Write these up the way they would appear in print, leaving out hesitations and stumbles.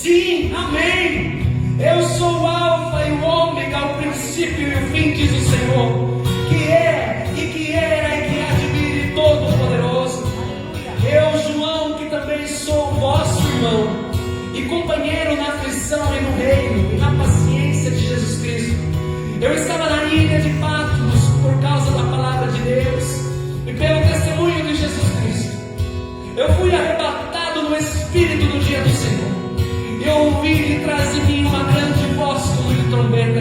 Sim, amém. Eu sou o Alfa e o Ômega, o princípio e o fim, diz o Senhor, que é e que era e que há de vir, Todo-Poderoso. Eu, João, que também sou vosso irmão e companheiro na aflição e no reino e na paciência de Jesus Cristo. Eu estava na ilha de Patmos por causa da palavra de Deus e pelo testemunho de Jesus Cristo. Eu fui arrebatado no Espírito no dia do Senhor. E eu ouvi de trás de mim uma grande voz como de trombeta,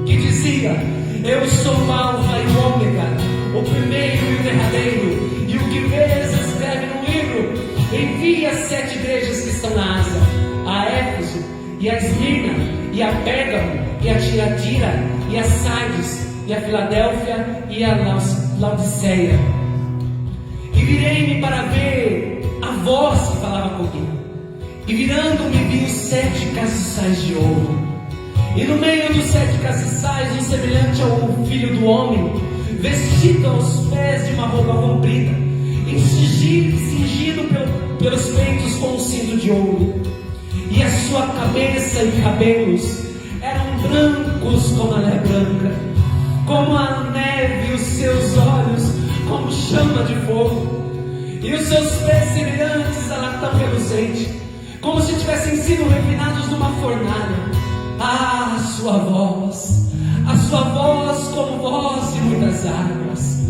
que dizia: eu sou o Alfa e o Ômega, o primeiro e o derradeiro. E o que vês escreve no livro. Envia as 7 igrejas que estão na Ásia: a Éfeso, e a Esmirna, e a Pérgamo, e a Tiatira, e a Sardes, e a Filadélfia, e a Laodiceia. E virei-me para ver a voz que falava comigo. E virando-me vi os 7 castiçais de ouro. E no meio dos 7 castiçais, um semelhante ao Filho do Homem, vestido aos pés de uma roupa comprida, e cingido pelos peitos com um cinto de ouro. E a sua cabeça e cabelos eram brancos como a lã branca, como a neve, os seus olhos como chama de fogo, e os seus pés semelhantes a latão reluzente, como se tivessem sido refinados numa fornalha. Ah, a sua voz como voz de muitas águas.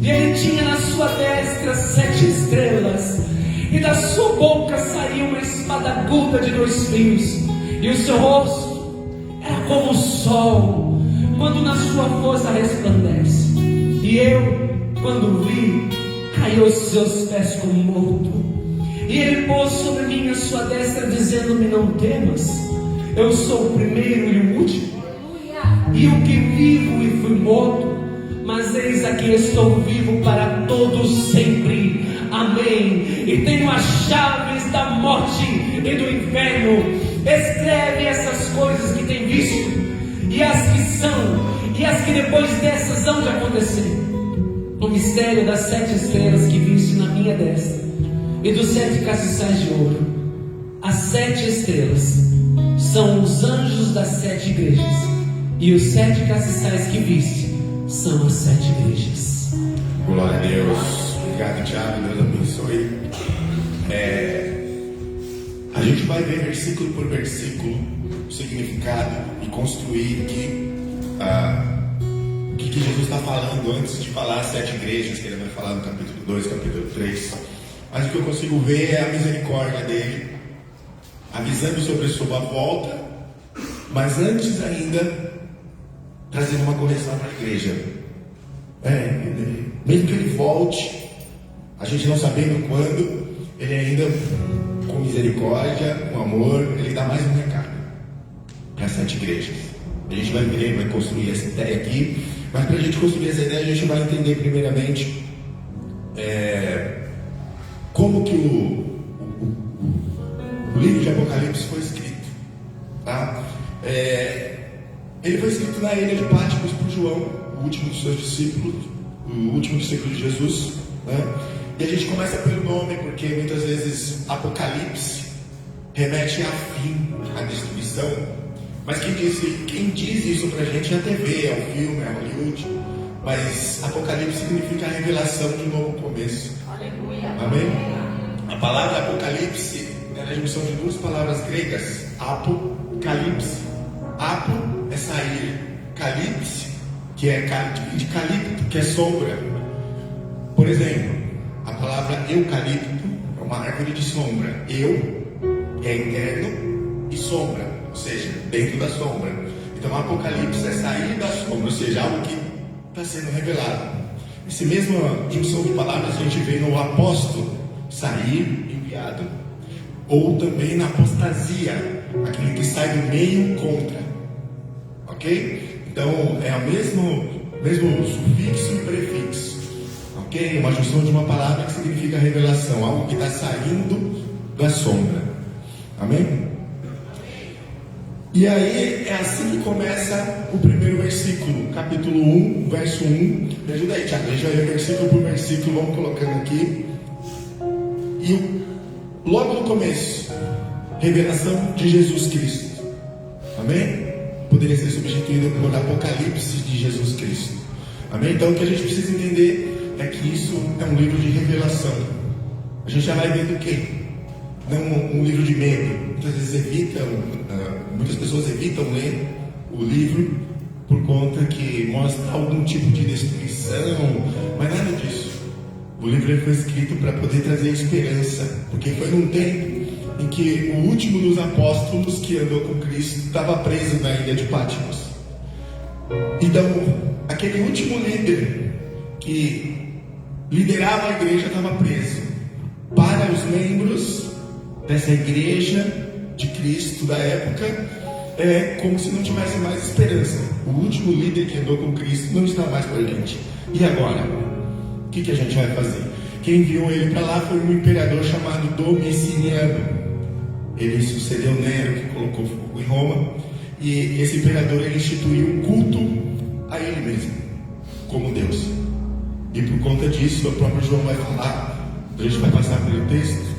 E ele tinha na sua destra 7 estrelas, e da sua boca saía uma espada aguda de 2 fios, e o seu rosto era como o sol, quando na sua força resplandece. E eu, quando vi, caí aos seus pés como morto. E ele pôs sobre mim a sua destra, dizendo-me: não temas, eu sou o primeiro e o último, e o que vivo e fui morto, mas eis aqui estou vivo para todos sempre. Amém. E tenho as chaves da morte e do inferno. Escreve essas coisas que tem visto, e as que são, e as que depois dessas hão de acontecer. O mistério das 7 estrelas que viste na minha destra, e dos 7 castiçais de ouro. As 7 estrelas são os anjos das 7 igrejas, e os 7 castiçais que viste são as 7 igrejas. Glória a Deus. Obrigado, Thiago. Deus abençoe. A gente vai ver versículo por versículo o significado e construir o que Jesus está falando antes de falar as 7 igrejas que ele vai falar no capítulo 2, capítulo 3. Mas o que eu consigo ver é a misericórdia dele, avisando sobre a sua volta, mas antes ainda trazendo uma correção para a igreja. Mesmo que ele volte, a gente não sabendo quando, ele ainda, com misericórdia, com amor, ele dá mais um recado para as 7 igrejas. A gente vai ver, vai construir essa ideia aqui, mas para a gente construir essa ideia, a gente vai entender primeiramente como que o livro de Apocalipse foi escrito, tá? Ele foi escrito na ilha de Patmos por João, o último dos seus discípulos, o último discípulo de Jesus, né? E a gente começa pelo nome, porque muitas vezes Apocalipse remete a fim, a destruição. Mas quem diz isso pra gente é a TV, é o filme, é Hollywood. Mas Apocalipse significa a revelação de um novo começo. Aleluia. Amém? A palavra Apocalipse é a junção de 2 palavras gregas: apocalipse. Apo é sair, calipse, que é de calipto, que é sombra. Por exemplo, a palavra eucalipto é uma árvore de sombra. Eu é interno e sombra, ou seja, dentro da sombra. Então Apocalipse é sair da sombra, ou seja, algo que está sendo revelado. Essa mesma junção de palavras a gente vê no apóstolo, sair, enviado, ou também na apostasia, aquele que sai do meio contra. Ok? Então é o mesmo sufixo e prefixo. Ok? Uma junção de uma palavra que significa revelação, algo que está saindo da sombra. Amém? E aí é assim que começa o primeiro versículo, capítulo 1, verso 1. Me ajuda aí, Tiago, a gente vai ver versículo por versículo, vamos colocando aqui. E logo no começo, revelação de Jesus Cristo. Amém? Poderia ser substituído por Apocalipse de Jesus Cristo. Amém? Então o que a gente precisa entender é que isso é um livro de revelação. A gente já vai ver do quê? Não um livro de medo. Muitas pessoas evitam ler o livro por conta que mostra algum tipo de destruição, mas nada disso. O livro foi escrito para poder trazer esperança, porque foi num tempo em que o último dos apóstolos que andou com Cristo estava preso na ilha de Patmos. Então, aquele último líder que liderava a igreja estava preso. Para os membros dessa igreja de Cristo da época, é como se não tivesse mais esperança. O último líder que andou com Cristo não está mais com a gente. E agora? O que a gente vai fazer? Quem enviou ele para lá foi um imperador chamado Domiciano. Ele sucedeu Nero, que colocou fogo em Roma. E esse imperador, ele instituiu um culto a ele mesmo, como Deus. E por conta disso, o próprio João vai falar, a gente vai passar pelo texto,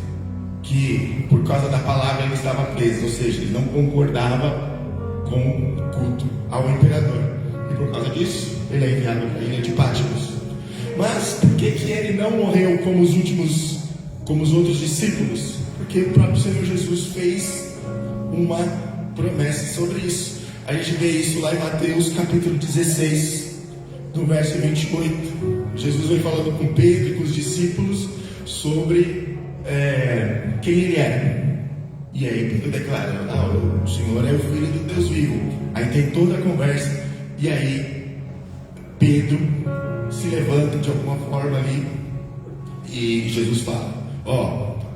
que por causa da palavra ele estava preso, ou seja, ele não concordava com o culto ao imperador. E por causa disso, ele é enviado para a ilha de Patmos. Mas por que ele não morreu como os outros discípulos? Porque o próprio Senhor Jesus fez uma promessa sobre isso. A gente vê isso lá em Mateus capítulo 16, no verso 28. Jesus vem falando com Pedro e com os discípulos sobre quem ele era. E aí Pedro declara: o Senhor é o Filho do Deus vivo. Aí tem toda a conversa. E aí Pedro se levanta de alguma forma ali e Jesus fala: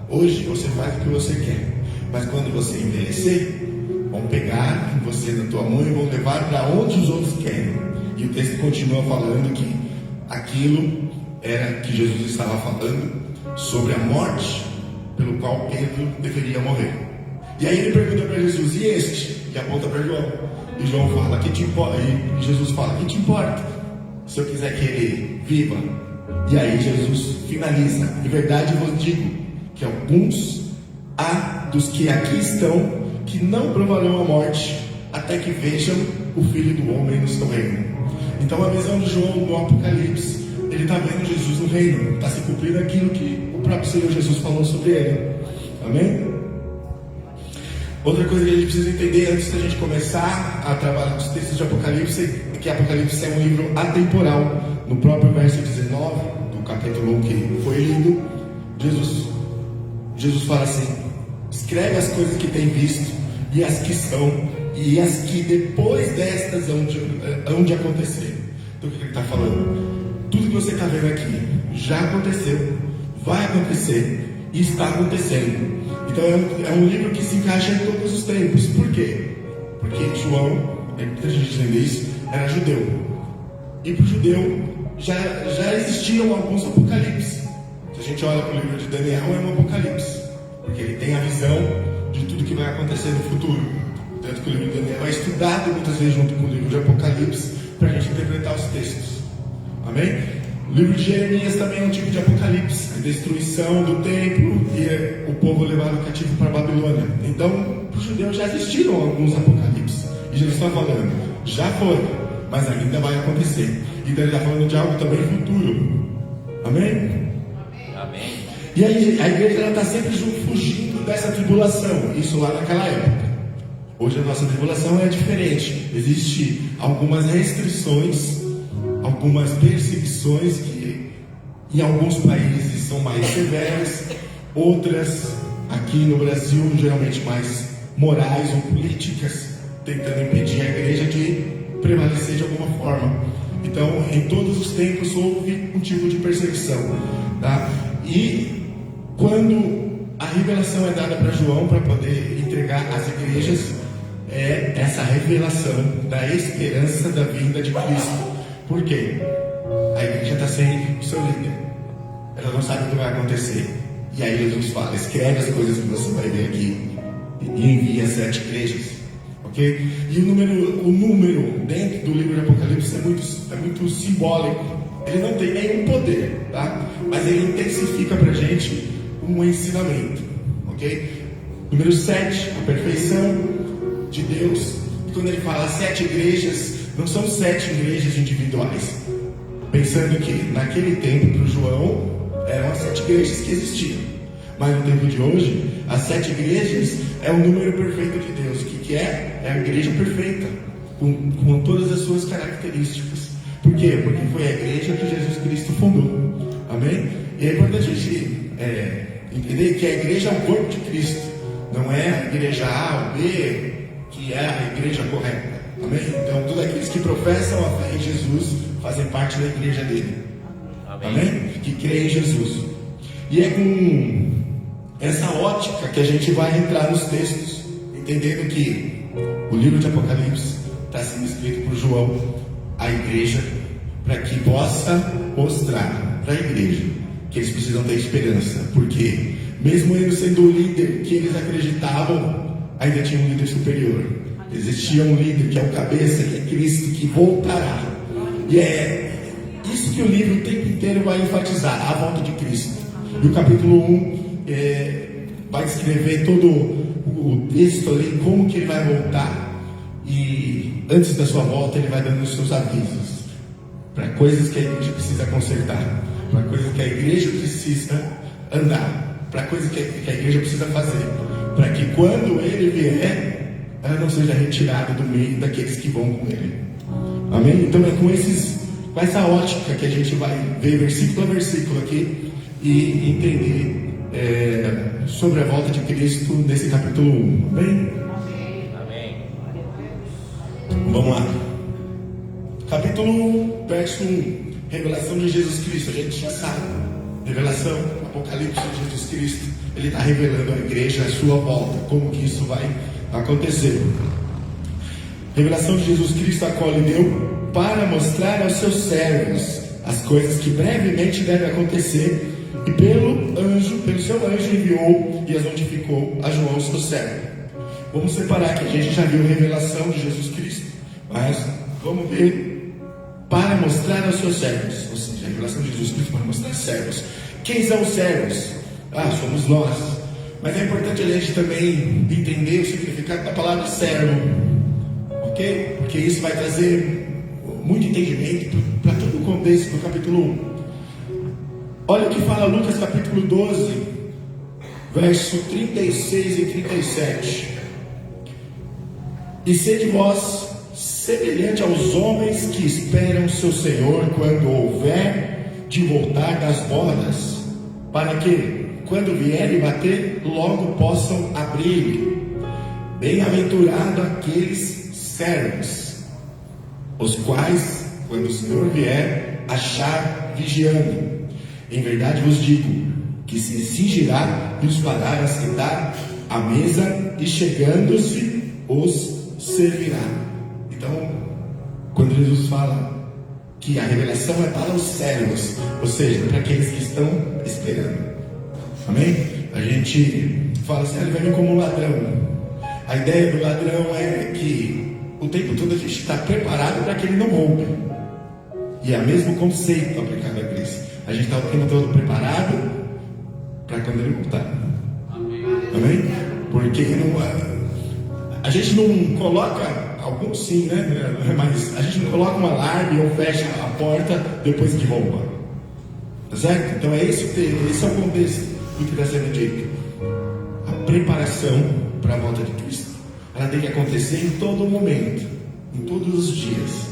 hoje você faz o que você quer, mas quando você envelhecer, vão pegar você na tua mão e vão levar para onde os outros querem. E o texto continua falando que aquilo era que Jesus estava falando sobre a morte pelo qual Pedro deveria morrer. E aí ele pergunta para Jesus: e este? E aponta para João. E João fala: que te importa? E Jesus fala: que te importa? Se eu quiser que ele viva. E aí Jesus finaliza: em verdade vos digo que alguns há dos que aqui estão que não provarão a morte até que vejam o Filho do Homem no seu reino. Então a visão de João no Apocalipse, ele está vendo Jesus no reino, está se cumprindo aquilo que o próprio Senhor Jesus falou sobre ele. Amém? Outra coisa que a gente precisa entender antes da gente começar a trabalhar os textos de Apocalipse é que Apocalipse é um livro atemporal. No próprio verso 19 do capítulo 1 que foi lido, Jesus fala assim: escreve as coisas que tem visto e as que são e as que depois destas hão de acontecer. Então o que ele está falando? Tudo que você está vendo aqui já aconteceu, vai acontecer e está acontecendo. Então é um livro que se encaixa em todos os tempos. Por quê? Porque João, muita gente entende isso, era judeu. E para o judeu já existiam alguns apocalipse. Se a gente olha para o livro de Daniel, é um apocalipse, porque ele tem a visão de tudo que vai acontecer no futuro. Tanto que o livro de Daniel é estudado muitas vezes junto com o livro de Apocalipse para a gente interpretar os textos. Amém? O livro de Jeremias também é um tipo de apocalipse, a destruição do templo e o povo levado cativo para a Babilônia. Então, para os judeus já existiram alguns apocalipses. E Jesus está falando: já foi, mas ainda vai acontecer. Então ele está falando de algo também futuro. Amém? Amém. E aí a igreja está sempre fugindo dessa tribulação. Isso lá naquela época. Hoje a nossa tribulação é diferente. Existem algumas restrições, algumas perseguições que em alguns países são mais severas, outras aqui no Brasil geralmente mais morais ou políticas, tentando impedir a igreja de prevalecer de alguma forma. Então, em todos os tempos houve um tipo de perseguição, tá? E quando a revelação é dada para João para poder entregar às igrejas, é essa revelação da esperança da vinda de Cristo. Por quê? A igreja está sem o seu líder, ela não sabe o que vai acontecer. E aí Jesus fala: escreve as coisas que você vai ver aqui e envia 7 igrejas. Okay? E o número dentro do livro de Apocalipse é muito simbólico. Ele não tem nenhum poder, tá? Mas ele intensifica para a gente um ensinamento. Okay? Número 7, a perfeição de Deus. E quando ele fala 7 igrejas, não são 7 igrejas individuais. Pensando que naquele tempo, para o João, eram as 7 igrejas que existiam. Mas no tempo de hoje, as 7 igrejas é o número perfeito de Deus. O que é? É a igreja perfeita, com todas as suas características. Por quê? Porque foi a igreja que Jesus Cristo fundou. Amém? E é importante a gente entender que a igreja é o corpo de Cristo. Não é a igreja A ou B que é a igreja correta. Amém? Então, todos aqueles que professam a fé em Jesus fazem parte da igreja dele. Amém? Que crê em Jesus. E é com essa ótica que a gente vai entrar nos textos, entendendo que o livro de Apocalipse está sendo escrito por João à igreja, para que possa mostrar para a igreja que eles precisam ter esperança, porque mesmo eles sendo o líder que eles acreditavam, ainda tinha um líder superior. Existia um líder que é o cabeça, que é Cristo, que voltará. E é isso que o livro o tempo inteiro vai enfatizar, a volta de Cristo. E o capítulo 1 vai descrever todo o texto ali, como que ele vai voltar. E antes da sua volta ele vai dando os seus avisos para coisas que a igreja precisa consertar, para coisas que a igreja precisa andar, para coisas que a igreja precisa fazer, para que quando ele vier, ela não seja retirada do meio daqueles que vão com ele. Amém? Então é com essa ótica que a gente vai ver versículo a versículo aqui e entender sobre a volta de Cristo nesse capítulo 1. Amém? Amém. Vamos lá. Capítulo 1, verso 1. Revelação de Jesus Cristo. A gente já sabe. Revelação, Apocalipse de Jesus Cristo. Ele está revelando à igreja a sua volta. Como que isso vai acontecer? Revelação de Jesus Cristo, a qual ele deu para mostrar aos seus servos as coisas que brevemente devem acontecer, e pelo seu anjo enviou e as notificou a João, seu servo. Vamos separar que a gente já viu a revelação de Jesus Cristo, mas vamos ver para mostrar aos seus servos, ou seja, a revelação de Jesus Cristo para mostrar aos servos. Quem são os servos? Somos nós. Mas é importante a gente também entender o significado da palavra servo, ok? Porque isso vai trazer muito entendimento para todo o contexto do capítulo 1. Olha o que fala Lucas capítulo 12, verso 36 e 37. E sede vós semelhante aos homens que esperam seu Senhor quando houver de voltar das bodas, para que, quando vier e bater, logo possam abrir. Bem-aventurado aqueles servos, os quais, quando o Senhor vier, achar vigiando. Em verdade vos digo, que se cingirá e os fará assentar à mesa, e chegando-se, os servirá. Então, quando Jesus fala que a revelação é para os servos, ou seja, para aqueles que estão esperando. Amém? A gente fala assim, ele vai vir como um ladrão. A ideia do ladrão é que o tempo todo a gente está preparado para que ele não roube. E é o mesmo conceito aplicado a Cristo. A gente está o tempo todo preparado para quando ele voltar. Amém? Porque a gente não coloca, alguns sim, né? Mas a gente não coloca um alarme ou fecha a porta depois que rouba. Tá certo? Então esse é o contexto do que está sendo dito. A preparação para a volta de Cristo, ela tem que acontecer em todo momento, em todos os dias.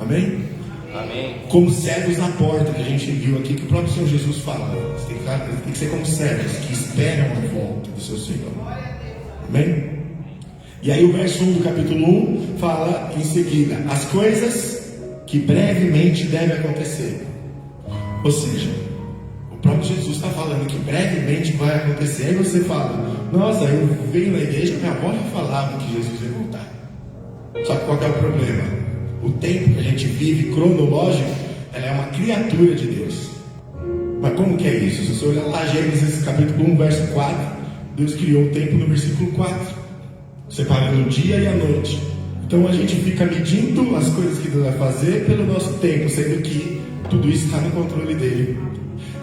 Amém? Amém. Como servos na porta, que a gente viu aqui, que o próprio Senhor Jesus fala. Você tem que ser como servos que esperam a volta do seu Senhor. Amém? E aí o verso 1 do capítulo 1 fala em seguida, as coisas que brevemente devem acontecer. Ou seja, o próprio Jesus está falando que brevemente vai acontecer. Aí você fala, nossa, eu venho na igreja, minha avó já falava que Jesus ia voltar. Só que qual que é o problema? O tempo que a gente vive cronológico, ela é uma criatura de Deus. Mas como que é isso? Se você olhar lá Gênesis capítulo 1, verso 4, Deus criou o tempo no versículo 4, separando o dia e a noite. Então a gente fica medindo as coisas que Deus vai fazer pelo nosso tempo, sendo que tudo isso está no controle dele.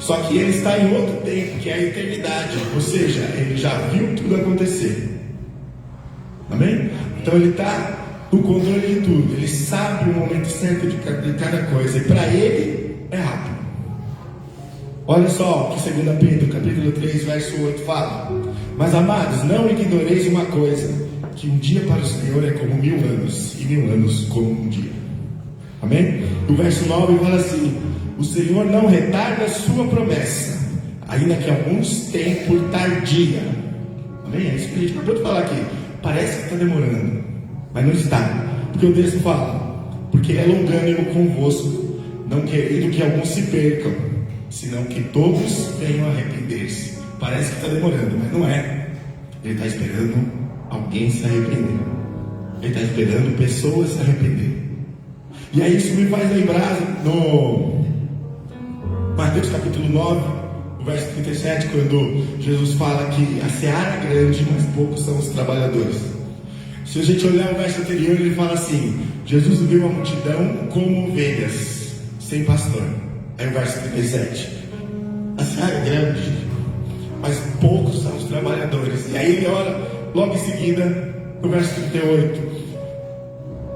Só que ele está em outro tempo, que é a eternidade. Ou seja, ele já viu tudo acontecer. Amém? Então ele está no controle de tudo. Ele sabe o momento certo de cada coisa. E para ele é rápido. Olha só o que 2 Pedro, capítulo 3, verso 8 fala. Mas amados, não ignoreis uma coisa, que um dia para o Senhor é como 1000 anos, e 1000 anos como um dia. Amém? O verso 9 fala assim: o Senhor não retarda a sua promessa, ainda que alguns tenham por tardia. Amém? É isso que a gente acabou de falar aqui. Parece que está demorando, mas não está. Porque o texto fala: porque é longânimo convosco, não querendo que alguns se percam, senão que todos venham a arrepender-se. Parece que está demorando, mas não é. Ele está esperando alguém se arrepender. Ele está esperando pessoas se arrepender. E aí isso me faz lembrar no Mateus capítulo 9, o verso 37, quando Jesus fala que a seara é grande, mas poucos são os trabalhadores. Se a gente olhar o verso anterior, ele fala assim: Jesus viu a multidão como ovelhas, sem pastor. Aí o verso 37: a seara é grande, mas poucos são os trabalhadores. E aí ele ora logo em seguida, no verso 38: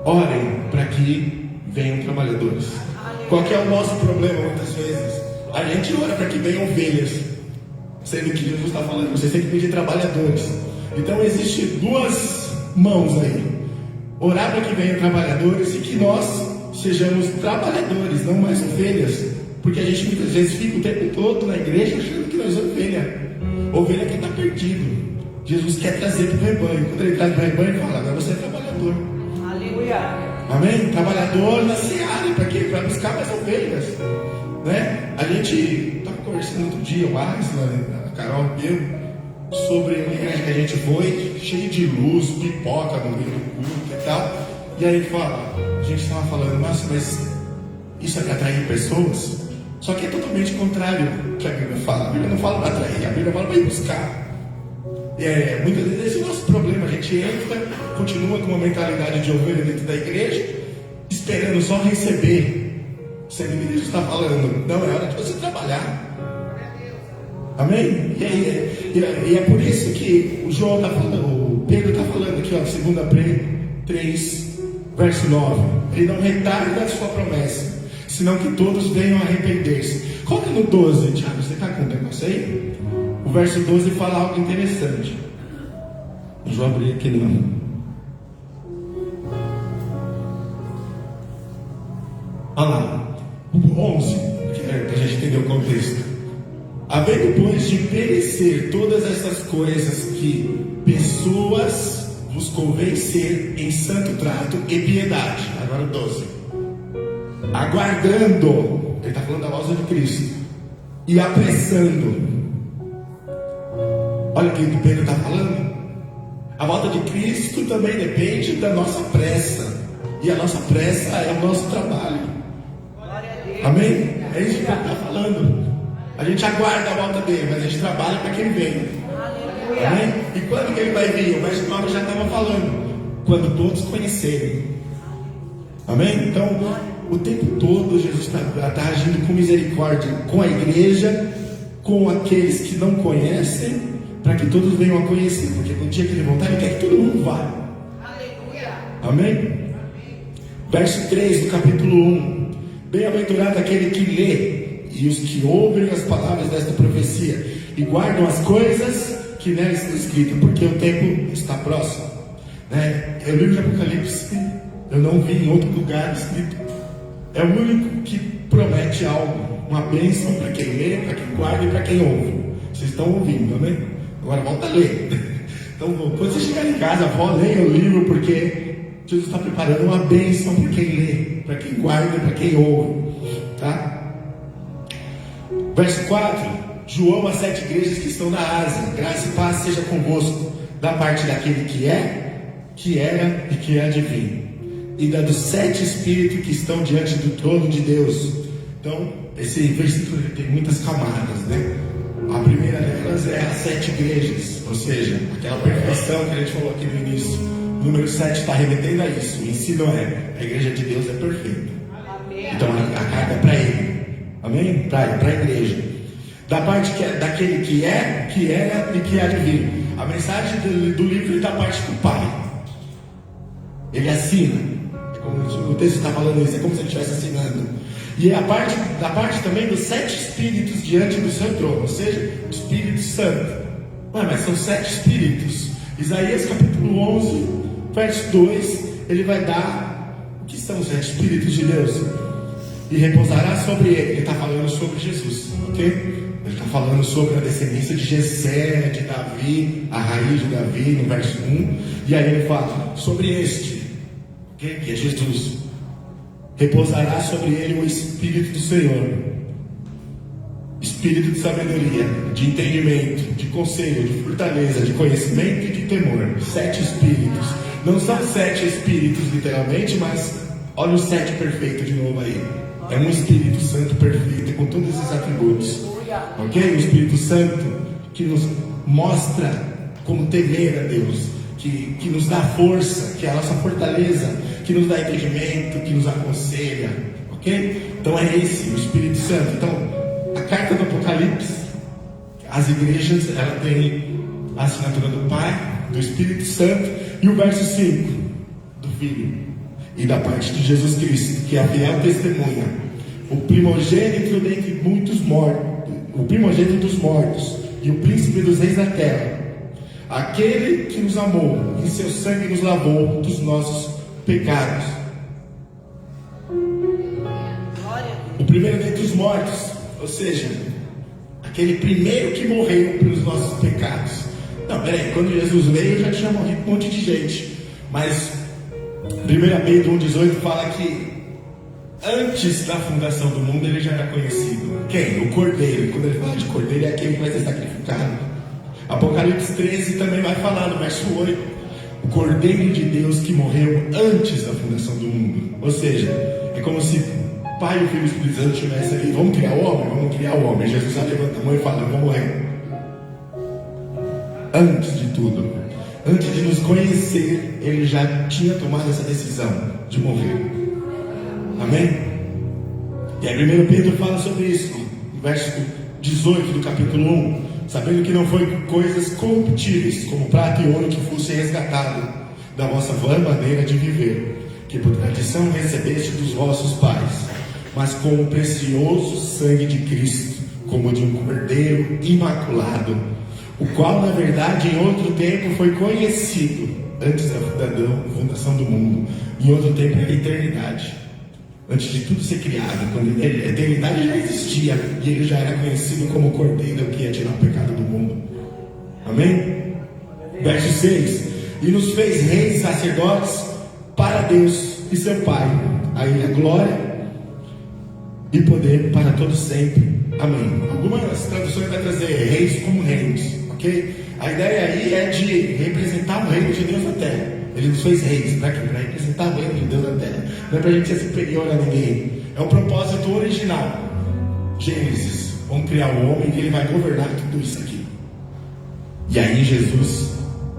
orem para que venham trabalhadores. Qual que é o nosso problema muitas vezes? A gente ora para que venham ovelhas, sendo que Jesus está falando, vocês têm que pedir trabalhadores. Então existe duas mãos aí: orar para que venham trabalhadores e que nós sejamos trabalhadores, não mais ovelhas. Porque a gente muitas vezes fica o tempo todo na igreja achando que nós somos ovelha que está perdido. Jesus quer trazer para o rebanho. Quando ele traz para o rebanho, ele fala: agora você é trabalhador. Aleluia. Amém? Trabalhador na seara. Para quê? Para buscar mais ovelhas, né? A gente estava conversando outro dia, o Alex, a Carol e eu, sobre uma igreja que a gente foi, cheio de luz, pipoca no meio do culto e tal. E aí a gente estava falando: nossa, mas isso é para atrair pessoas? Só que é totalmente contrário do que a Bíblia fala. A Bíblia não fala para atrair, a Bíblia fala para ir buscar. Muitas vezes esse é o nosso problema. A gente entra, continua com uma mentalidade de ovelha dentro da igreja, esperando só receber, sendo que Deus está falando: não, é hora de você trabalhar. Amém? E é por isso que o João está falando, o Pedro está falando aqui, ó, 2 3, verso 9: ele não retarda a sua promessa, senão que todos venham a arrepender-se. Coloca no 12, Tiago, você está com o negócio aí? O verso 12 fala algo interessante. Deixa eu abrir aqui não. Olha lá, o 11, para a gente entender o contexto. Havendo, pois, de perecer todas essas coisas que pessoas vos convém ser em santo trato e piedade. Agora o 12. Aguardando, ele está falando da volta de Cristo, e apressando. Olha o que o Pedro está falando. A volta de Cristo também depende da nossa pressa, e a nossa pressa é o nosso trabalho. Amém? É isso que ele está falando. A gente aguarda a volta dele, mas a gente trabalha para que ele venha. Amém? E quando que ele vai vir? O verso 9 já estava falando: quando todos conhecerem. Amém? Então, o tempo todo Jesus está agindo com misericórdia com a igreja, com aqueles que não conhecem, para que todos venham a conhecer. Porque no dia que ele voltar, ele quer que todo mundo vá. Aleluia. Amém? Verso 3 do capítulo 1: bem-aventurado aquele que lê e os que ouvem as palavras desta profecia e guardam as coisas que nela estão escritas, porque o tempo está próximo, né? O livro de Apocalipse eu não vi em outro lugar escrito. É o único que promete algo, uma bênção para quem lê, para quem guarda e para quem ouve. Vocês estão ouvindo, né? Agora volta a ler. Então, quando você chegar em casa, leia o livro, porque Jesus está preparando uma bênção para quem lê, para quem guarda e para quem ouve, tá? Verso 4: João, as 7 igrejas que estão na Ásia, graça e paz seja convosco, da parte daquele que é, que era e que há de vir, e da dos 7 espíritos que estão diante do trono de Deus. Então, esse versículo tem muitas camadas, né? A primeira delas é as 7 igrejas, ou seja, aquela perfeição que a gente falou aqui no início. O número 7 está remetendo a isso. O ensino é: a igreja de Deus é perfeita. Então a carga é para ele. Amém? Para a igreja. Da parte daquele que é, que era e que há de vir. A mensagem do livro é da parte do Pai. Ele assina. É como o texto está falando isso, é como se ele estivesse assinando. E a parte da parte também dos 7 espíritos diante do seu trono, ou seja, o Espírito Santo. Mas são 7 espíritos. Isaías capítulo 11, verso 2, ele vai dar o que são os 7 espíritos de Deus. E repousará sobre ele. Ele está falando sobre Jesus, ok? Ele está falando sobre a descendência de Jessé, de Davi, a raiz de Davi, no verso 1. E aí ele fala sobre este, okay? Que é Jesus. Repousará sobre ele o Espírito do Senhor, Espírito de sabedoria, de entendimento, de conselho, de fortaleza, de conhecimento e de temor. 7 espíritos. Não são 7 espíritos literalmente, mas olha o 7 perfeito de novo aí. É um Espírito Santo perfeito, com todos esses atributos. Ok? O Espírito Santo que nos mostra como temer a Deus, que nos dá força, que é a nossa fortaleza, que nos dá entendimento, que nos aconselha. Ok? Então é esse, o Espírito Santo. Então, a carta do Apocalipse, as igrejas, ela tem a assinatura do Pai, do Espírito Santo, e o verso 5 do Filho. E da parte de Jesus Cristo, que é a fiel testemunha, o primogênito dentre muitos mortos, o primogênito dos mortos, e o príncipe dos reis da terra, aquele que nos amou, e seu sangue nos lavou dos nossos pecados. O primeiro dentre os mortos, ou seja, aquele primeiro que morreu pelos nossos pecados. Não, peraí, quando Jesus veio já tinha morrido um monte de gente, mas 1 Pedro 1,18 fala que antes da fundação do mundo ele já era conhecido. Quem? O Cordeiro. E quando ele fala de Cordeiro, é aquele que vai ser sacrificado. Apocalipse 13 também vai falar no verso 8: o Cordeiro de Deus que morreu antes da fundação do mundo. Ou seja, é como se Pai, o Filho e o Espírito Santo estivesse ali. Vamos criar o homem? Vamos criar o homem. Jesus já levanta a mão e fala: eu vou morrer. Antes de tudo, antes de nos conhecer, ele já tinha tomado essa decisão de morrer. Amém? E aí 1 Pedro fala sobre isso, no verso 18 do capítulo 1: sabendo que não foi coisas corruptíveis, como prata e ouro, que fosse resgatado da vossa vã maneira de viver, que por tradição recebeste dos vossos pais, mas com o precioso sangue de Cristo, como de um cordeiro imaculado, o qual na verdade em outro tempo foi conhecido antes da fundação do mundo, em outro tempo da eternidade, antes de tudo ser criado, quando a eternidade já existia e ele já era conhecido como o Cordeiro que ia tirar o pecado do mundo. Amém? Verso 6: e nos fez reis e sacerdotes para Deus e seu Pai, a ele a glória e poder para todos sempre. Amém. Algumas traduções vai trazer reis como reinos, ok? A ideia aí é de representar o reino de Deus na terra. Ele nos fez reis, para quê? Para representar o reino de Deus na terra. Não é para a gente ser superior a ninguém. É o propósito original. Gênesis: vamos criar o homem e ele vai governar tudo isso aqui. E aí Jesus,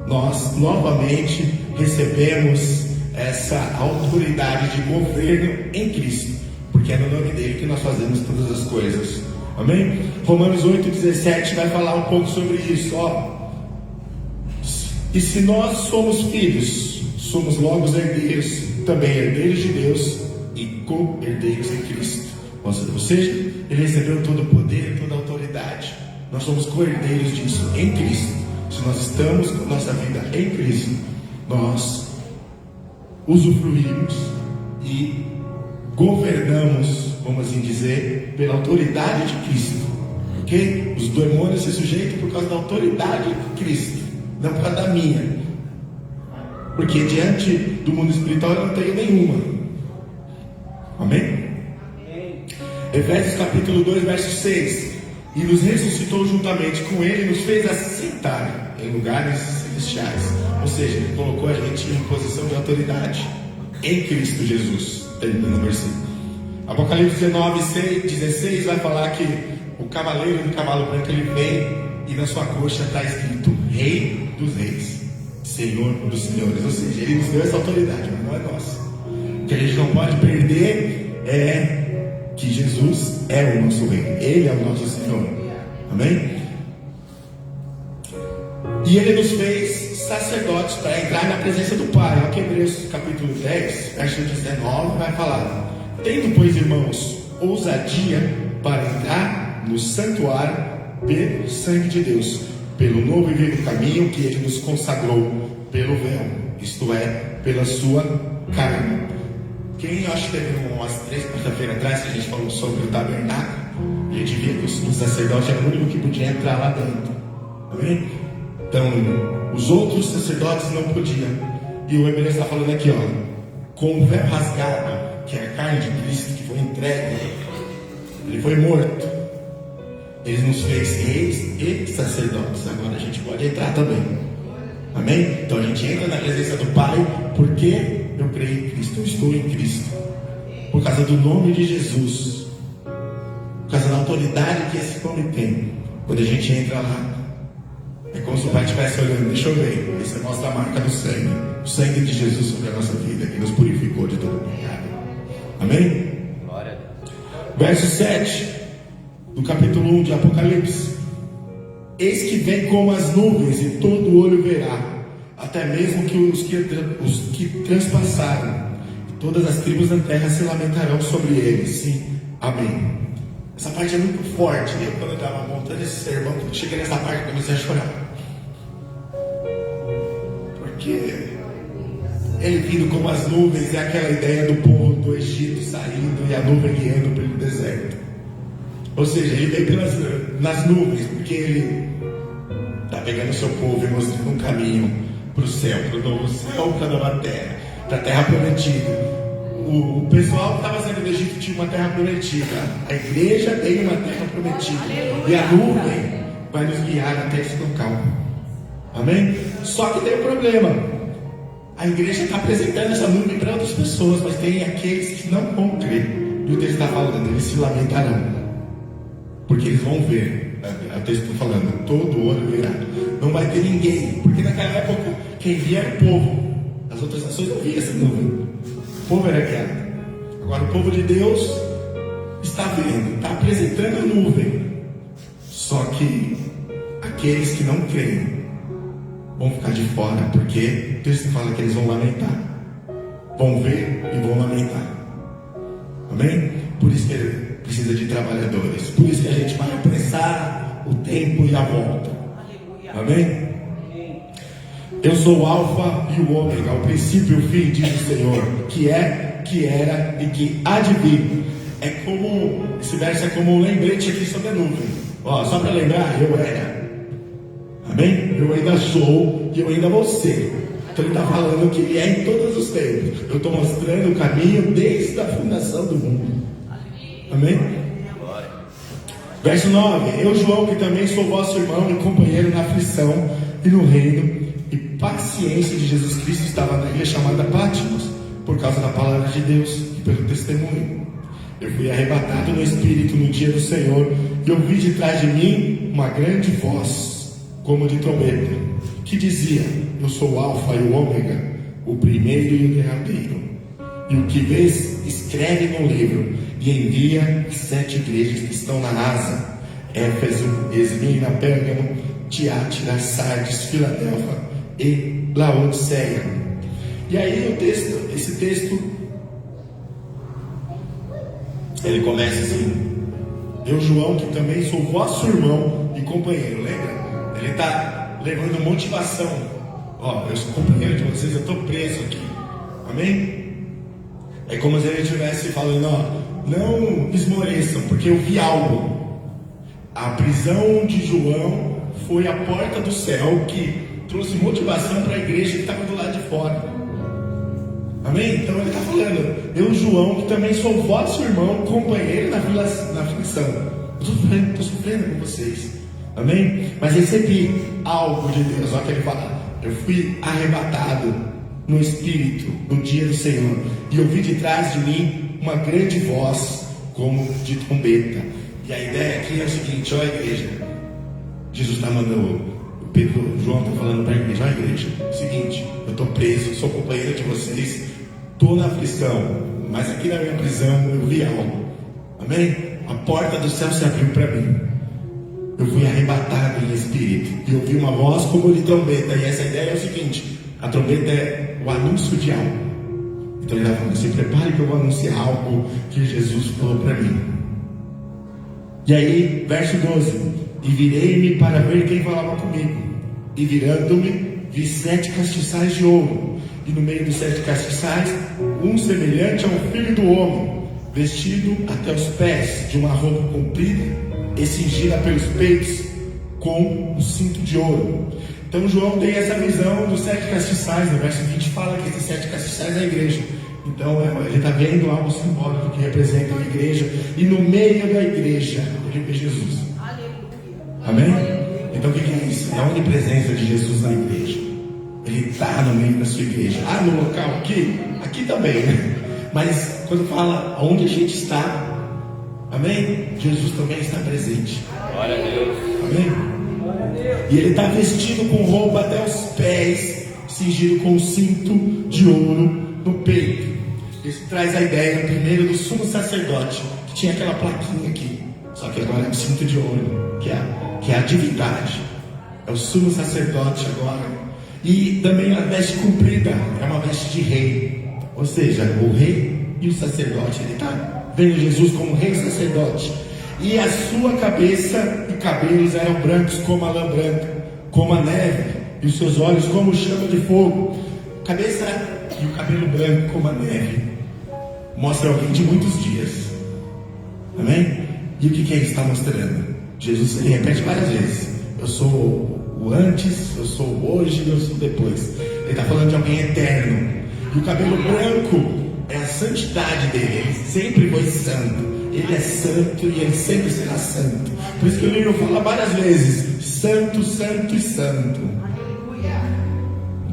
nós novamente recebemos essa autoridade de governo em Cristo, porque é no nome dele que nós fazemos todas as coisas. Amém? Romanos 8,17 vai falar um pouco sobre isso. E se nós somos filhos, somos logo herdeiros, também herdeiros de Deus e co-herdeiros em Cristo. Ou seja, ele recebeu todo o poder, toda a autoridade. Nós somos co-herdeiros disso em Cristo. Se nós estamos com nossa vida em Cristo, nós usufruímos e governamos, vamos assim dizer, pela autoridade de Cristo. Ok? Os demônios se sujeitam por causa da autoridade de Cristo, não por causa da minha. Porque diante do mundo espiritual eu não tenho nenhuma. Amém? Efésios capítulo 2, verso 6: e nos ressuscitou juntamente com ele e nos fez assentar em lugares celestiais. Ou seja, ele colocou a gente em posição de autoridade em Cristo Jesus. Terminando o versículo. Apocalipse 19:16 vai falar que o cavaleiro do cavalo branco ele vem e na sua coxa está escrito Rei dos Reis, Senhor dos Senhores. Ou seja, ele nos deu essa autoridade, mas não é nossa. O que a gente não pode perder é que Jesus é o nosso Rei, ele é o nosso Senhor. Amém? E ele nos fez sacerdotes para entrar na presença do Pai. Olha que Hebreus capítulo 10, verso 19 vai falar: tendo, pois, irmãos, ousadia para entrar no santuário pelo sangue de Deus, pelo novo e vivo caminho que ele nos consagrou pelo véu, isto é, pela sua carne. Quem acha que teve umas 3 quarta-feiras atrás que a gente falou sobre o tabernáculo, a gente via que o sacerdote era o único que podia entrar lá dentro. Amém? Então, os outros sacerdotes não podiam. E o Hebreus está falando aqui, ó, com o véu rasgado, que é a carne de Cristo que foi entregue, ele foi morto. Ele nos fez reis e sacerdotes. Agora a gente pode entrar também. Amém? Então a gente entra na presença do Pai porque eu creio em Cristo, eu estou em Cristo, por causa do nome de Jesus, por causa da autoridade que esse nome tem. Quando a gente entra lá, é como se o Pai estivesse olhando: deixa eu ver. Aí você mostra a marca do sangue, o sangue de Jesus sobre a nossa vida, que nos purificou de todo pecado. Amém? Glória a Deus. Verso 7 do capítulo 1 de Apocalipse: eis que vem como as nuvens, e todo olho verá, até mesmo que os que transpassaram, e todas as tribos da terra se lamentarão sobre eles. Sim, amém. Essa parte é muito forte. Eu, quando eu estava montando esse sermão, quando cheguei nessa parte, eu comecei a chorar, porque ele vindo como as nuvens é aquela ideia do povo do Egito saindo e a nuvem guiando pelo deserto. Ou seja, ele veio nas nuvens, porque ele está pegando o seu povo e mostrando um caminho para o céu, para o novo céu, para a nova terra, para a terra prometida. O pessoal que estava saindo do Egito tinha uma terra prometida. A igreja tem uma terra prometida. E a nuvem vai nos guiar até esse local. Amém? Só que tem um problema. A igreja está apresentando essa nuvem para outras pessoas, mas tem aqueles que não vão crer. E o texto está falando, eles se lamentarão, porque eles vão ver. O texto está falando, todo olho verá. Não vai ter ninguém, porque naquela época quem via era o povo. As outras nações não viam essa nuvem. O povo era guiado. Agora o povo de Deus está vendo, está apresentando a nuvem. Só que aqueles que não creem vão ficar de fora, porque o texto fala que eles vão lamentar. Vão ver e vão lamentar. Amém? Por isso que ele precisa de trabalhadores. Por isso que a gente vai apressar o tempo e a volta. Amém? Eu sou o Alfa e o Ômega, o princípio e o fim, diz o Senhor, que é, que era e que há de vir. É como, esse verso é como um lembrete aqui sobre a nuvem. Ó, só para lembrar, eu era. Amém? Eu ainda sou e eu ainda vou ser. Então ele está falando que ele é em todos os tempos. Eu estou mostrando o caminho desde a fundação do mundo. Amém? Verso 9: eu, João, que também sou vosso irmão e companheiro na aflição e no reino e paciência de Jesus Cristo, estava na ilha chamada Patmos, por causa da palavra de Deus e pelo testemunho. Eu fui arrebatado no Espírito no dia do Senhor, e ouvi de trás de mim uma grande voz, como de trombeta, que dizia: eu sou o Alfa e o Ômega, o primeiro e o derradeiro. E o que vês, escreve no livro, e envia as 7 igrejas que estão na Ásia: Éfeso, Esmirna, Pérgamo, Tiatira, Sardes, Filadélfia e Laodiceia. E aí esse texto, ele começa assim: eu, João, que também sou vosso irmão e companheiro. Lembra? Ele está levando motivação. Ó, eu sou companheiro de vocês, eu estou preso aqui. Amém? É como se ele estivesse falando: ó, não esmoreçam, porque eu vi algo. A prisão de João foi a porta do céu que trouxe motivação para a igreja que estava do lado de fora. Amém? Então ele está falando: eu, João, que também sou vosso irmão, companheiro na aflição. Eu estou sofrendo com vocês. Amém? Mas recebi algo de Deus. Olha o que ele fala: eu fui arrebatado no Espírito no dia do Senhor, e ouvi de trás de mim uma grande voz, como de trombeta. E a ideia aqui é o seguinte: ó igreja, Jesus está mandando, João está falando para a igreja: ó igreja, seguinte, eu estou preso, sou companheiro de vocês, estou na aflição, mas aqui na minha prisão eu vi algo. Amém? A porta do céu se abriu para mim. eu fui arrebatado em espírito e ouvi uma voz como de trombeta. E essa ideia é o seguinte: a trombeta é o anúncio de algo. Então ele está falando: se prepare que eu vou anunciar algo que Jesus falou para mim. E aí, verso 12: e virei-me para ver quem falava comigo, e virando-me, vi 7 castiçais de ouro, e no meio dos 7 castiçais, um semelhante a um filho do homem, vestido até os pés de uma roupa comprida e cingida pelos peitos com um cinto de ouro. Então João tem essa visão dos 7 castiçais. No verso 20 fala que esses 7 castiçais é a igreja. Então ele está vendo algo simbólico que representa a igreja, e no meio da igreja ele vê Jesus. Amém? Então o que é isso? É a onipresença de Jesus na igreja. Ele está no meio da sua igreja. No local aqui também, né? Mas quando fala onde a gente está, amém? Jesus também está presente. Glória a Deus. Amém? E ele está vestido com roupa até os pés, cingido com um cinto de ouro no peito. Isso traz a ideia primeiro do sumo sacerdote, que tinha aquela plaquinha aqui, só que agora é um cinto de ouro, que é a divindade. É o sumo sacerdote agora. E também a veste comprida é uma veste de rei. Ou seja, o rei e o sacerdote. Ele está vendo Jesus como rei e sacerdote. E a sua cabeça e cabelos eram brancos como a lã branca, como a neve, e os seus olhos como chama de fogo. Cabeça e o cabelo branco como a neve mostra alguém de muitos dias. Amém? E o que ele está mostrando? Jesus, ele repete várias vezes: eu sou o antes, eu sou o hoje e eu sou o depois. Ele está falando de alguém eterno. E o cabelo branco é a santidade dele. Ele sempre foi santo. Ele é santo e ele sempre será santo. Por isso que o livro fala várias vezes: santo, santo e santo.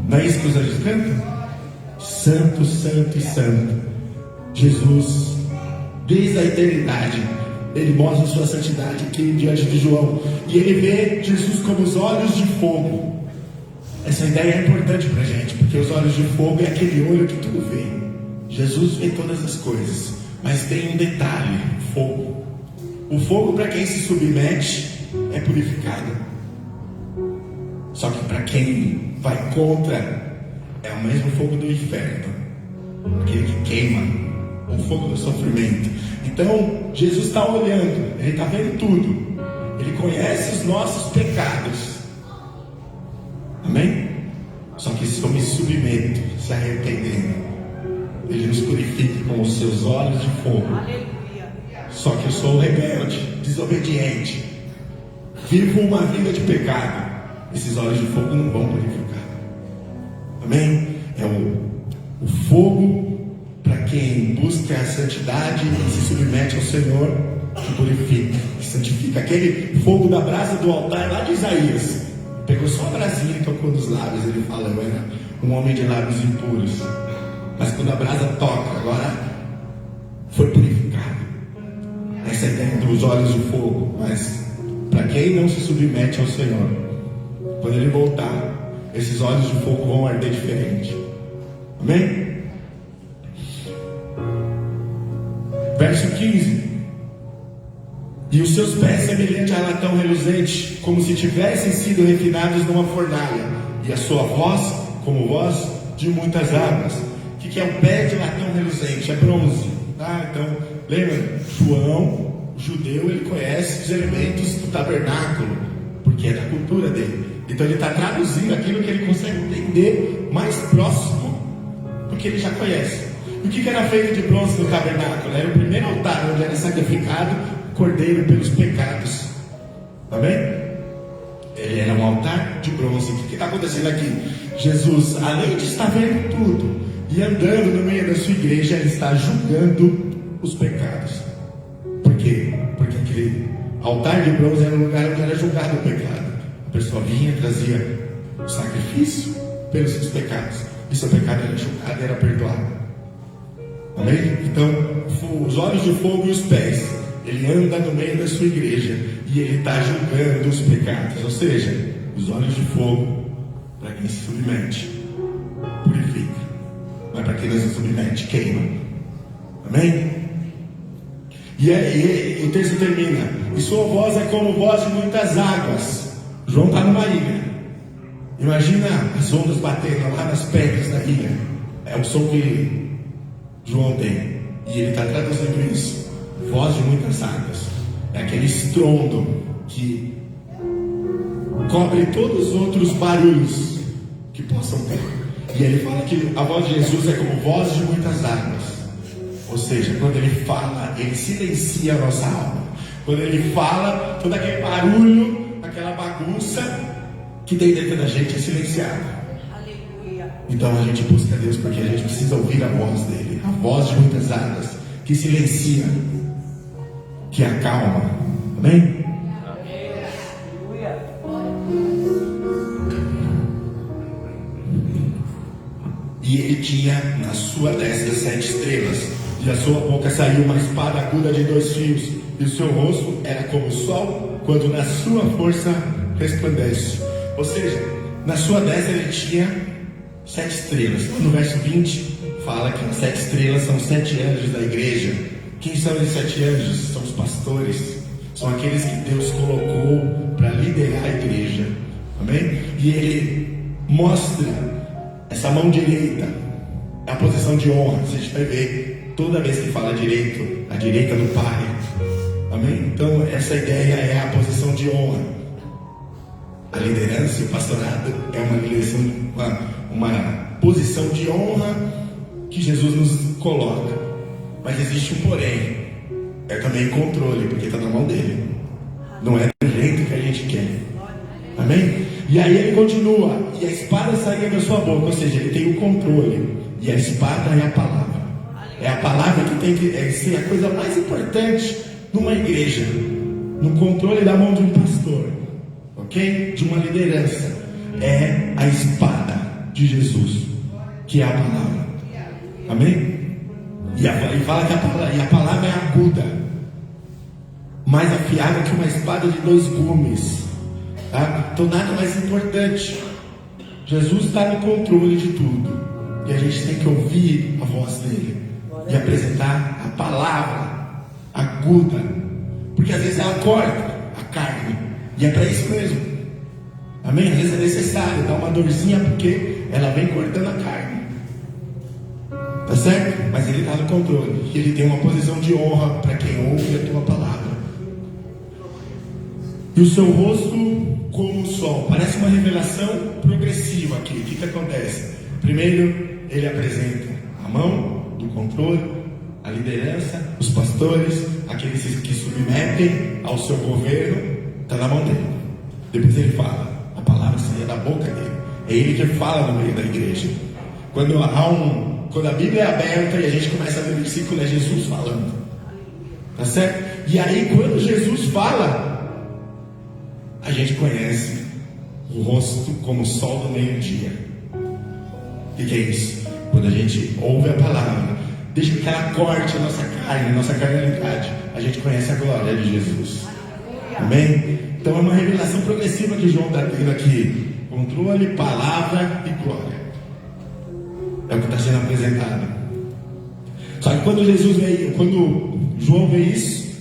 Não é isso que os anjos cantam? Santo, santo e santo. Jesus, desde a eternidade, ele mostra sua santidade aqui diante de João. E ele vê Jesus como os olhos de fogo. Essa ideia é importante para a gente, porque os olhos de fogo é aquele olho que tudo vê. Jesus vê todas as coisas, mas tem um detalhe: fogo. O fogo, para quem se submete, é purificado. Só que para quem vai contra, é o mesmo fogo do inferno, aquele que queima, o fogo do sofrimento. Então Jesus está olhando, ele está vendo tudo, ele conhece os nossos pecados. Amém? Só que se eu me submeto, se arrependendo, ele nos purifica com os seus olhos de fogo. Só que eu sou rebelde, desobediente, vivo uma vida de pecado. Esses olhos de fogo não vão purificar. Amém? É o fogo para quem busca a santidade e se submete ao Senhor, que purifica, que santifica. Aquele fogo da brasa do altar lá de Isaías, pegou só a brasinha e tocou nos lábios. Ele fala: eu era um homem de lábios impuros. Mas quando a brasa toca, agora foi purificado. Essa é a ideia dos olhos de fogo. Mas para quem não se submete ao Senhor, quando ele voltar, esses olhos de fogo vão arder diferente. Amém? Verso 15: e os seus pés semelhante a latão reluzente, como se tivessem sido refinados numa fornalha, e a sua voz como voz de muitas águas. O que é um pé de latão reluzente? É bronze, tá? Então, lembra? João, o judeu, ele conhece os elementos do tabernáculo, porque é da cultura dele. Então ele está traduzindo aquilo que ele consegue entender mais próximo do que ele já conhece. E o que era feito de bronze no tabernáculo? Era o primeiro altar onde era sacrificado o cordeiro pelos pecados. Amém? Ele era um altar de bronze. O que está acontecendo aqui? Jesus, além de estar vendo tudo e andando no meio da sua igreja, ele está julgando os pecados. Por quê? Porque aquele altar de bronze era um lugar onde era julgado o pecado. A pessoa vinha e trazia o sacrifício pelos seus pecados, e seu pecado era julgado e era perdoado. Amém? Então, os olhos de fogo e os pés, ele anda no meio da sua igreja e ele está julgando os pecados. Ou seja, os olhos de fogo para quem se submete, purifica, mas para quem não se submete, queima. Amém? E o texto termina: e sua voz é como voz de muitas águas. João está numa ilha. Imagina as ondas batendo lá nas pedras da ilha. É o som que João tem. E ele está traduzindo isso. Voz de muitas águas. É aquele estrondo que cobre todos os outros barulhos que possam ter. E ele fala que a voz de Jesus é como voz de muitas águas. Ou seja, quando ele fala, ele silencia a nossa alma. Quando ele fala, todo aquele barulho, aquela bagunça que tem dentro da gente é silenciado. Aleluia. Então a gente busca Deus porque a gente precisa ouvir a voz dele. A voz de muitas águas que silencia, que acalma. Amém? E ele tinha na sua destra 7 estrelas, e da sua boca saiu uma espada aguda de 2 fios, e o seu rosto era como o sol, quando na sua força resplandece. Ou seja, na sua destra ele tinha 7 estrelas. No verso 20 fala que as 7 estrelas são 7 anjos da igreja. Quem são esses 7 anjos? São os pastores. São aqueles que Deus colocou para liderar a igreja. Amém? E ele mostra essa mão direita, é a posição de honra. A gente vai ver toda vez que fala direito, a direita do Pai. Amém? Então essa ideia é a posição de honra. A liderança e o pastorado é uma posição de honra que Jesus nos coloca. Mas existe um porém. É também controle, porque está na mão dele. Não é do jeito que a gente quer. Amém? E aí ele continua, e a espada saía da sua boca, ou seja, ele tem o controle. E a espada é a palavra. É a palavra que tem que ser a coisa mais importante numa igreja, no controle da mão de um pastor, ok? De uma liderança. É a espada de Jesus, que é a palavra. Amém? E fala que a palavra é aguda, mais afiada que uma espada de 2 gumes. Tá? Então nada mais importante. Jesus está no controle de tudo. E a gente tem que ouvir a voz dele e apresentar a palavra aguda. Porque às vezes ela corta a carne. E é para isso mesmo. Amém? Às vezes é necessário dar uma dorzinha porque ela vem cortando a carne. Tá certo? Mas ele está no controle. E ele tem uma posição de honra para quem ouve a tua palavra. E o seu rosto como o sol. Parece uma revelação progressiva aqui. O que acontece? Primeiro, ele apresenta a mão do controle, a liderança, os pastores, aqueles que submetem ao seu governo. Está na mão dele. Depois ele fala. A palavra saía da boca dele. É ele que fala no meio da igreja. Quando a Bíblia é aberta e a gente começa a ver o versículo, é Jesus falando. Tá certo? E aí quando Jesus fala, a gente conhece o rosto como o sol do meio-dia. O que é isso? Quando a gente ouve a palavra, deixa que ela corte a nossa carne, a nossa carnalidade, a gente conhece a glória de Jesus. Amém? Então é uma revelação progressiva que João está tendo aqui. Controle, palavra e glória. É o que está sendo apresentado. Só que quando João vê isso,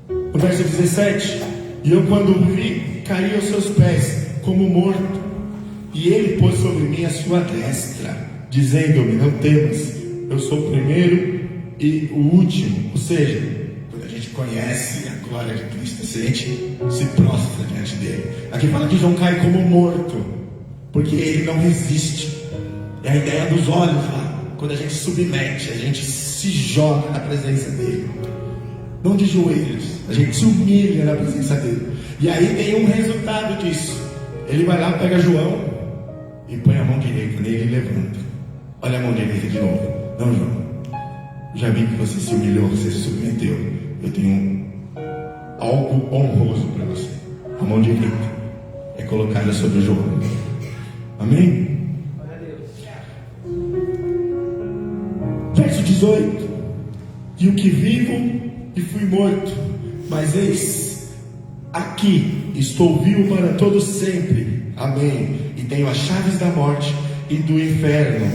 no verso 17, e eu quando o vi, caí aos seus pés como morto, e ele pôs sobre mim a sua destra, dizendo-me: não temas, eu sou o primeiro e o último. Ou seja, quando a gente conhece a glória de Cristo, a gente se prostra diante dele. Aqui fala que João cai como morto, porque ele não resiste. É a ideia dos olhos lá. Quando a gente submete, a gente se joga na presença dele. Não de joelhos, a gente se humilha na presença dele. E aí tem um resultado disso. Ele vai lá, pega João e põe a mão direita nele e levanta. Olha a mão direita de novo. Não, João, já vi que você se humilhou, você se submeteu. Eu tenho algo honroso para você. A mão direita é colocada sobre o João. Amém? Verso 18: e o que vivo e fui morto, mas eis, aqui estou vivo para todos sempre. Amém. E tenho as chaves da morte e do inferno.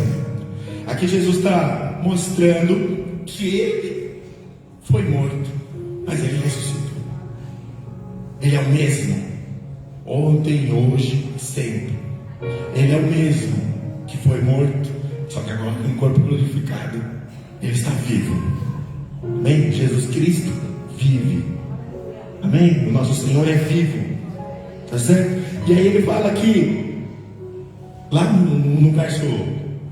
Aqui Jesus está mostrando que ele foi morto, mas ele ressuscitou. Ele é o mesmo, ontem, hoje, sempre. Ele é o mesmo que foi morto, só que agora com um corpo glorificado. Ele está vivo. Amém? Jesus Cristo vive. Amém? O nosso Senhor é vivo. Tá certo? E aí ele fala aqui, lá no verso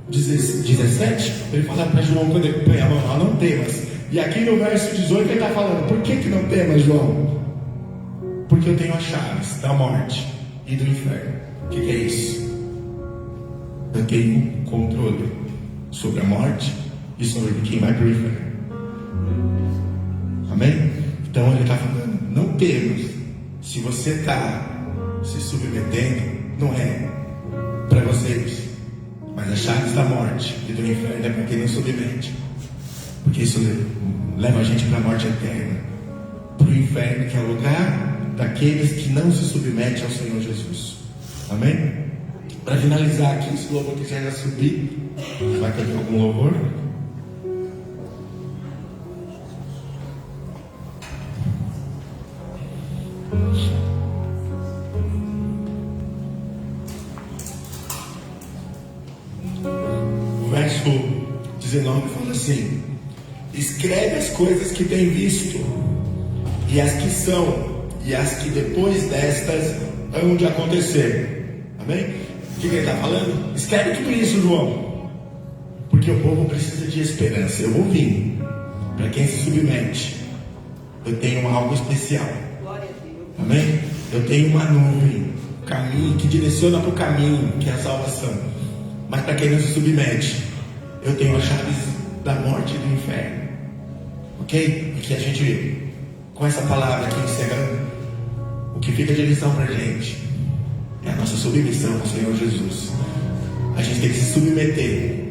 17, ele fala para João quando ele põe a mão lá, não temas. E aqui no verso 18 ele está falando, por que não temas, João? Porque eu tenho as chaves da morte e do inferno. O que é isso? Eu tenho controle sobre a morte e sobre quem vai para o inferno. Amém? Então ele está falando, não temas. Se você está se submetendo, não é para vocês, mas as chaves da morte e do inferno é para quem não submete, porque isso leva a gente para a morte eterna, para o inferno, que é o lugar daqueles que não se submetem ao Senhor Jesus. Amém? Para finalizar aqui, se o louvor quiser já subir, vai ter algum louvor? O verso 19 fala assim: escreve as coisas que tem visto, e as que são, e as que depois destas hão de acontecer. Amém? O que ele está falando? Escreve tudo isso, João, porque o povo precisa de esperança. Eu vou vir. Para quem se submete, eu tenho algo especial. Amém? Eu tenho uma nuvem, caminho que direciona para o caminho, que é a salvação. Mas para quem não se submete, eu tenho as chaves da morte e do inferno. Ok? E que a gente, com essa palavra aqui encerrando, o que fica de lição para a gente é a nossa submissão ao Senhor Jesus. A gente tem que se submeter.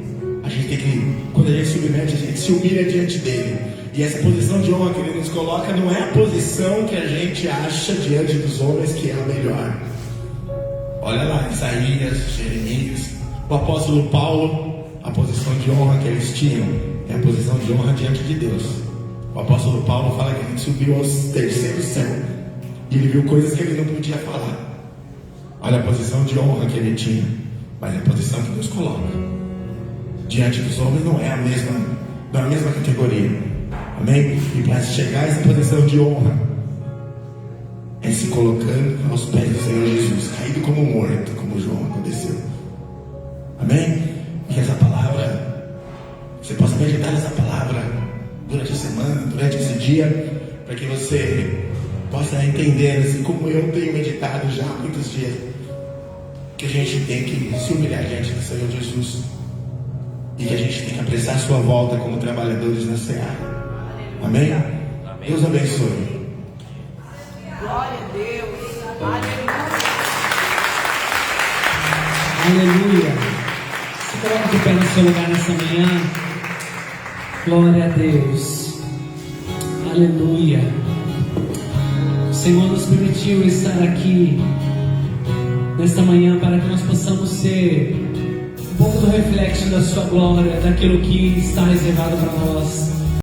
A gente tem que, quando a gente se submete, a gente se humilha diante dele. E essa posição de honra que ele nos coloca não é a posição que a gente acha diante dos homens que é a melhor. Olha lá, Isaías, Jeremias, o apóstolo Paulo, a posição de honra que eles tinham é a posição de honra diante de Deus. O apóstolo Paulo fala que ele subiu ao terceiro céu e ele viu coisas que ele não podia falar. Olha a posição de honra que ele tinha, mas é a posição que Deus coloca. Diante dos homens não é a mesma categoria. Amém? E para chegar a essa posição de honra é se colocando aos pés do Senhor Jesus, caído como morto, como João aconteceu. Amém? E essa palavra, você possa meditar nessa palavra durante a semana, durante esse dia, para que você possa entender, assim como eu tenho meditado já há muitos dias, que a gente tem que se humilhar diante do Senhor Jesus e que a gente tem que apressar a sua volta como trabalhadores na seara. Amém? Deus abençoe. Glória a Deus. Aleluia. Se coloca de pé no seu lugar nessa manhã. Glória a Deus. Aleluia. O Senhor nos permitiu estar aqui nesta manhã para que nós possamos ser um pouco do reflexo da sua glória, daquilo que está reservado para nós.